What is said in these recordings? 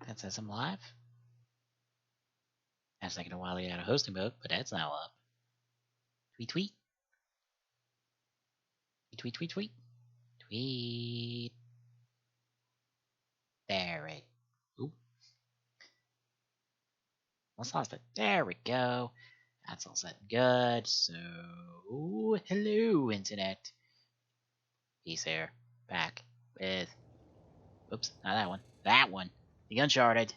That says I'm live. That's taking a while to get out of hosting mode, but that's now up. Tweet, tweet. Tweet, tweet, tweet. Tweet. There it. Oop. Almost lost it. There we go. That's all set and good. So, hello, Internet. He's here. Back with. Oops, not that one. That one. The Uncharted.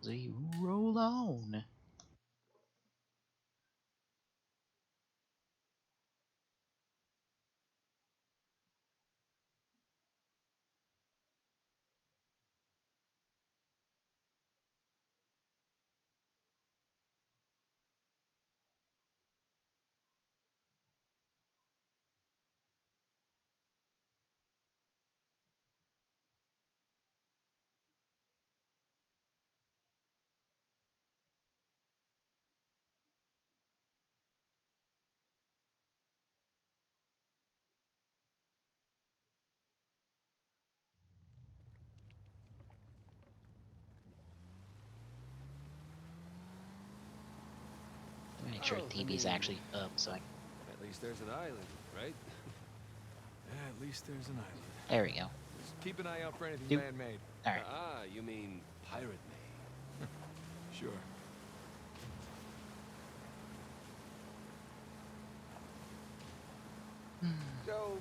So you roll on. Make sure TV's actually up so I. At least there's an island, right? Yeah, at least there's an island. There we go. Just keep an eye out for anything man-made. Alright. Ah, you mean pirate-made. Sure. So,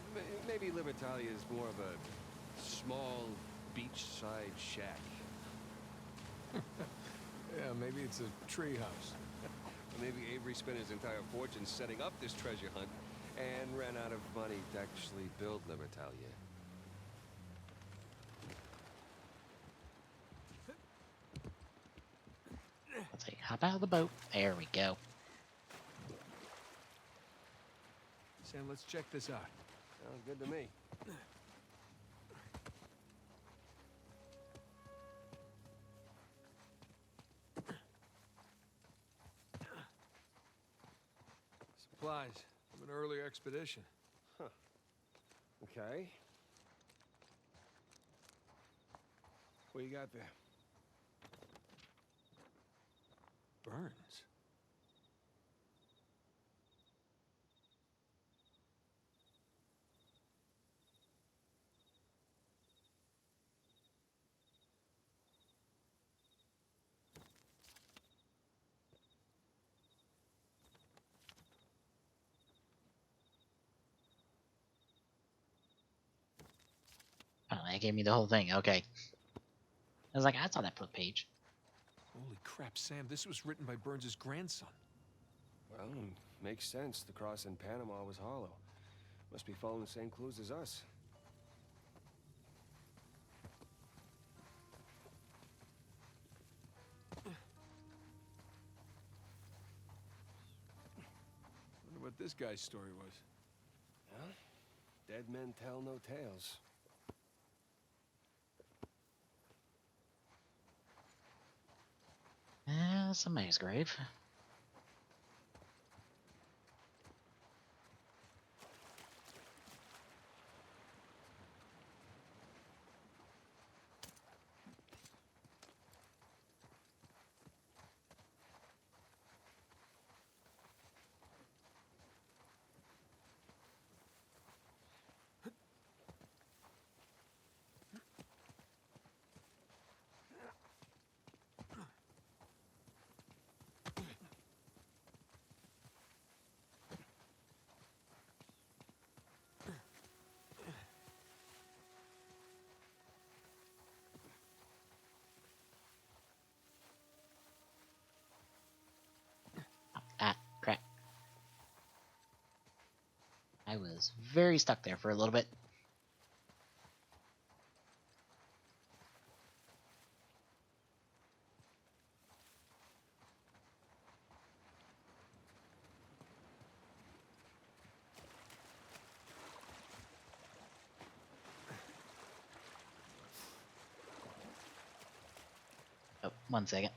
maybe Libertalia is more of a small beachside shack. Yeah, maybe it's a treehouse. Or maybe Avery spent his entire fortune setting up this treasure hunt and ran out of money to actually build Libertalia. Let's see. Hop out of the boat. There we go. Sam, let's check this out. Sounds good to me. Supplies from an earlier expedition. Huh. Okay. What you got there? Burns. Oh, that gave me the whole thing. Okay. I was like, I saw that flip page. Holy crap, Sam, this was written by Burns's grandson. Well, makes sense. The cross in Panama was hollow. Must be following the same clues as us. Wonder what this guy's story was. Huh? Dead men tell no tales. Somebody's grave. Ah, crap. I was very stuck there for a little bit. Oh, 1 second.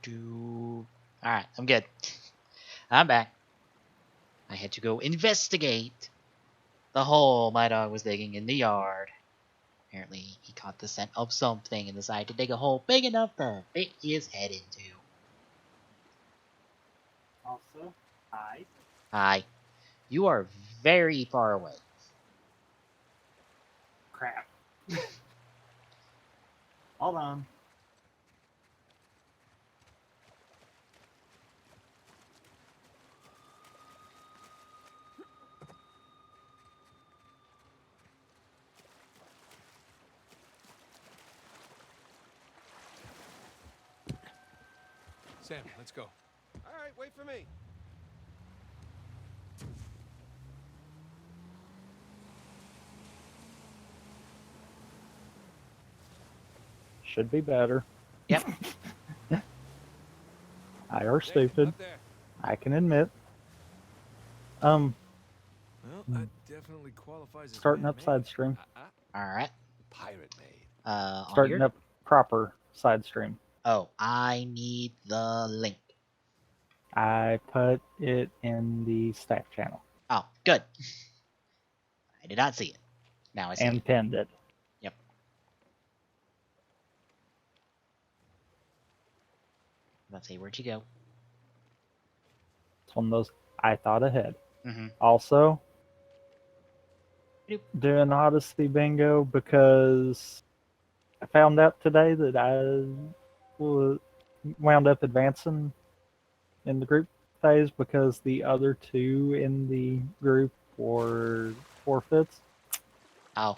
Alright, I'm good. I'm back. I had to go investigate the hole my dog was digging in the yard. Apparently, he caught the scent of something and decided to dig a hole big enough to fit his head into. Also, hi. Hi. You are very far away. Crap. Hold on. Sam, let's go. All right, wait for me. Should be better. Yep. I are Nick, stupid. up there. I can admit. Well, that definitely qualifies as Starting up man-made. side stream. Alright. Pirate made. On Starting here? up proper side stream. Oh, I need the link. I put it in the staff channel Oh, good. I did not see it. Now I see and it. pinned it. Yep. Let's see, where'd you go? It's one of those I thought ahead. Mm-hmm. Also, Doop. doing Odyssey bingo because I found out today that I wound up advancing in the group phase because the other two in the group were forfeits. Oh.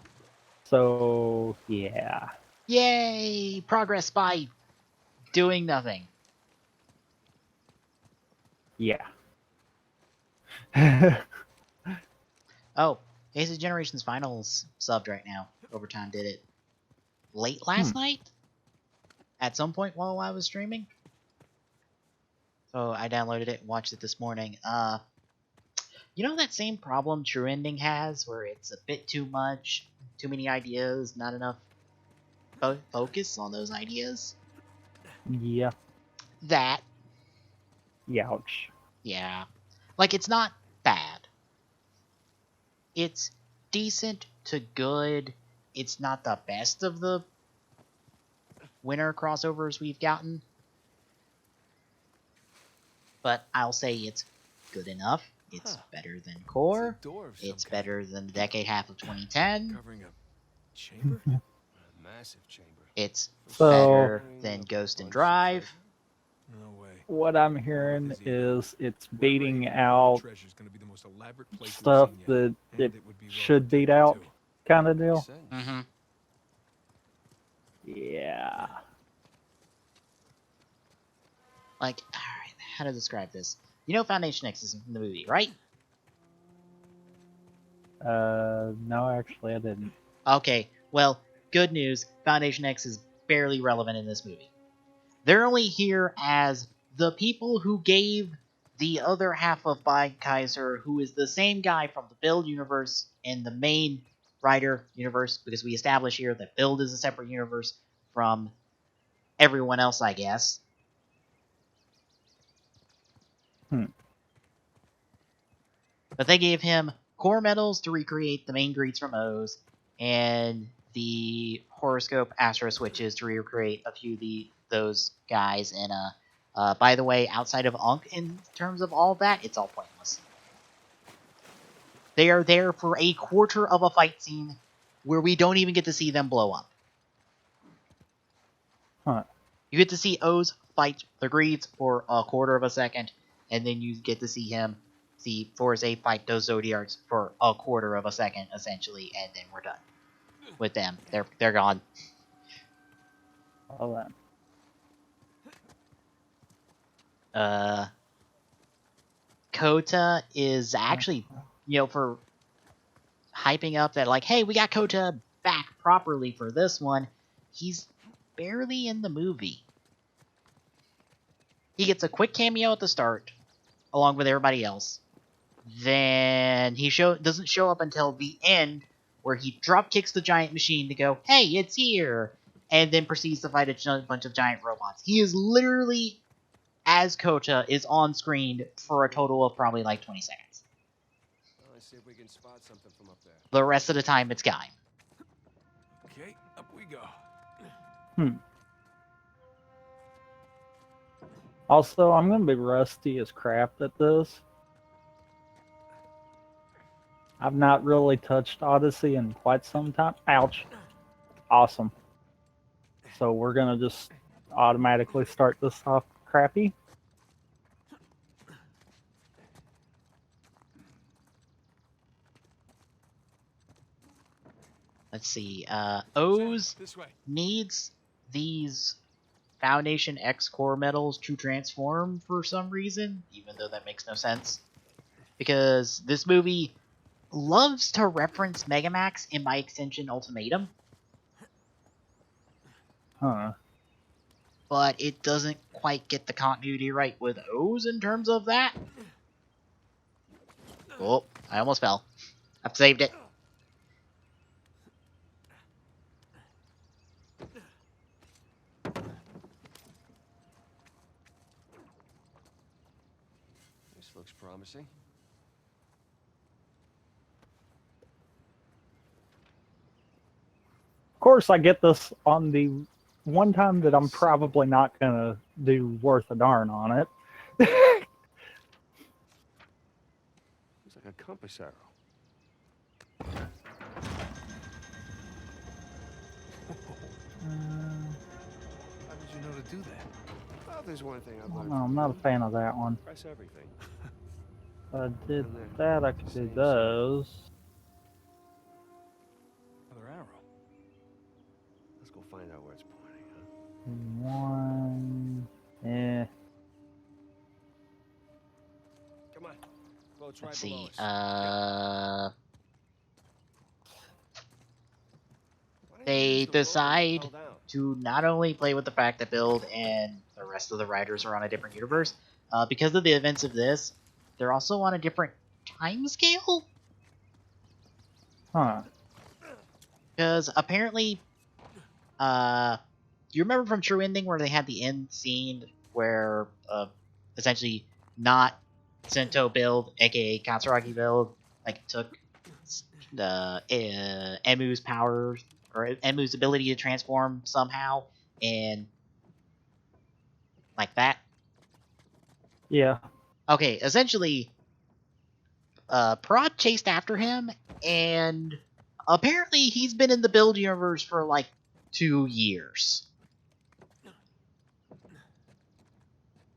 So, yeah. Yay! Progress by doing nothing. Yeah. Oh, Ace of Generations Finals subbed right now. Overtime did it late last night? At some point while I was streaming? So I downloaded it and watched it this morning. You know that same problem True Ending has, where it's a bit too much, too many ideas, not enough focus on those ideas? Yeah. That, Youch. yeah. Like, it's not bad. It's decent to good. It's not the best of the winter crossovers we've gotten. But I'll say it's good enough. It's better than Core. It's a door of some It's kind. better than the decade half of 2010. Covering a chamber? A massive chamber. It's So- better than Ghost and Drive. No way. What I'm hearing Is either. is it's We're beating ready. out Treasure's gonna be the most elaborate place we've stuff seen yet. that And it would be well should beat protected, out, too. kind of deal. Makes sense. Mm-hmm. Yeah. Like, alright, how to describe this? You know Foundation X is in the movie, right? No, actually, I didn't. Okay, well, good news. Foundation X is barely relevant in this movie. They're only here as the people who gave the other half of Kaiser, who is the same guy from the Build universe and the main Rider universe, because we establish here that Build is a separate universe from everyone else, I guess. But they gave him core medals to recreate the main greets from O's, and the horoscope astro switches to recreate a few of those guys. And by the way, outside of Unk, in terms of all that, it's all pointless. They are there for a quarter of a fight scene where we don't even get to see them blow up. Huh. You get to see O's fight the greets for a quarter of a second, and then you get to see Force A fight those Zodiarcs for a quarter of a second, essentially, and then we're done with them. They're gone. All that. Kota is actually, for hyping up that, like, hey, we got Kota back properly for this one, he's barely in the movie. He gets a quick cameo at the start, along with everybody else. Then he doesn't show up until the end, where he drop kicks the giant machine to go, hey, it's here, and then proceeds to fight a bunch of giant robots. He is literally as Kota is on screen for a total of probably like 20 seconds. Well, let's see if we can spot something from up there. The rest of the time, it's Guy. Okay, up we go. Also, I'm going to be rusty as crap at this. I've not really touched Odyssey in quite some time. Ouch. Awesome. So we're going to just automatically start this off crappy. Let's see. O's This way. needs these Foundation X core metals to transform for some reason, even though that makes no sense. Because this movie loves to reference Megamax and by extension Ultimatum, Huh. but it doesn't quite get the continuity right with O's in terms of that. Oh, I almost fell. I've saved it. This looks promising. Of course, I get this on the one time that I'm probably not going to do worth a darn on it. Looks like a compass arrow. How did you know to do that? Well, there's one thing I've learned. No, from I'm not a you. fan of that one. Press everything. If I did And then that, I could do same those. Another arrow. Let's go find out where it's pointing, huh? One. Eh. Come on. Boat's right Let's below see. us. Why don't you They use the rope and decide rappel down? to not only play with the fact that Build and the rest of the writers are on a different universe, because of the events of this, they're also on a different time scale. Huh. Because apparently, you remember from True Ending where they had the end scene where, essentially, not Sento Build, aka Katsuragi Build, like took Emu's powers or Emu's ability to transform somehow, and like that. Yeah. Okay, essentially, Prod chased after him, and apparently he's been in the Build universe for like 2 years.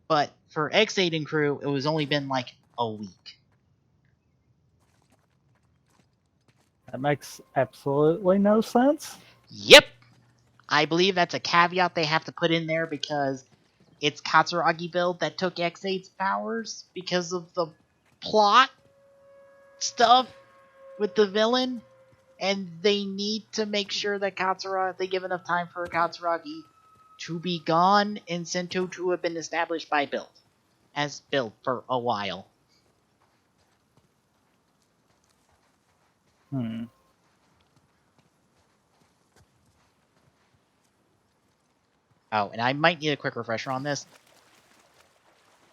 But for X8 and crew, it was only been like a week. That makes absolutely no sense. Yep! I believe that's a caveat they have to put in there because it's Katsuragi Build that took X8's powers because of the plot stuff with the villain, and they need to make sure that they give enough time for Katsuragi to be gone and Sento to have been established by Build, as Build for a while. Hmm. Oh, and I might need a quick refresher on this.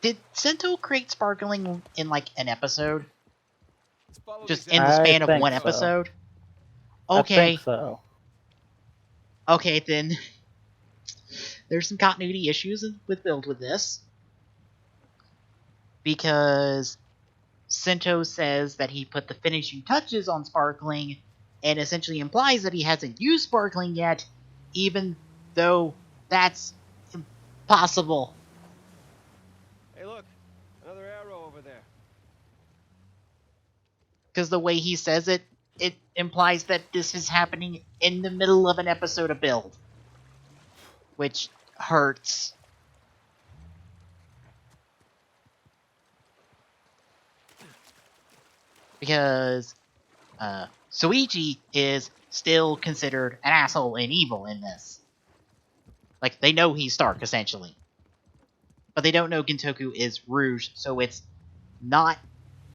Did Sento create sparkling in like an episode? Let's follow Just these in the arrows. I span of think one so. episode? I Okay. think so. Okay, then. There's some continuity issues with Build with this. Because Sento says that he put the finishing touches on Sparkling and essentially implies that he hasn't used Sparkling yet, even though that's impossible. Hey, look. Another arrow over there. Because the way he says it, it implies that this is happening in the middle of an episode of Build. Which hurts. Because Soichi is still considered an asshole and evil in this. Like, they know he's Stark, essentially. But they don't know Gintoku is Rouge, so it's not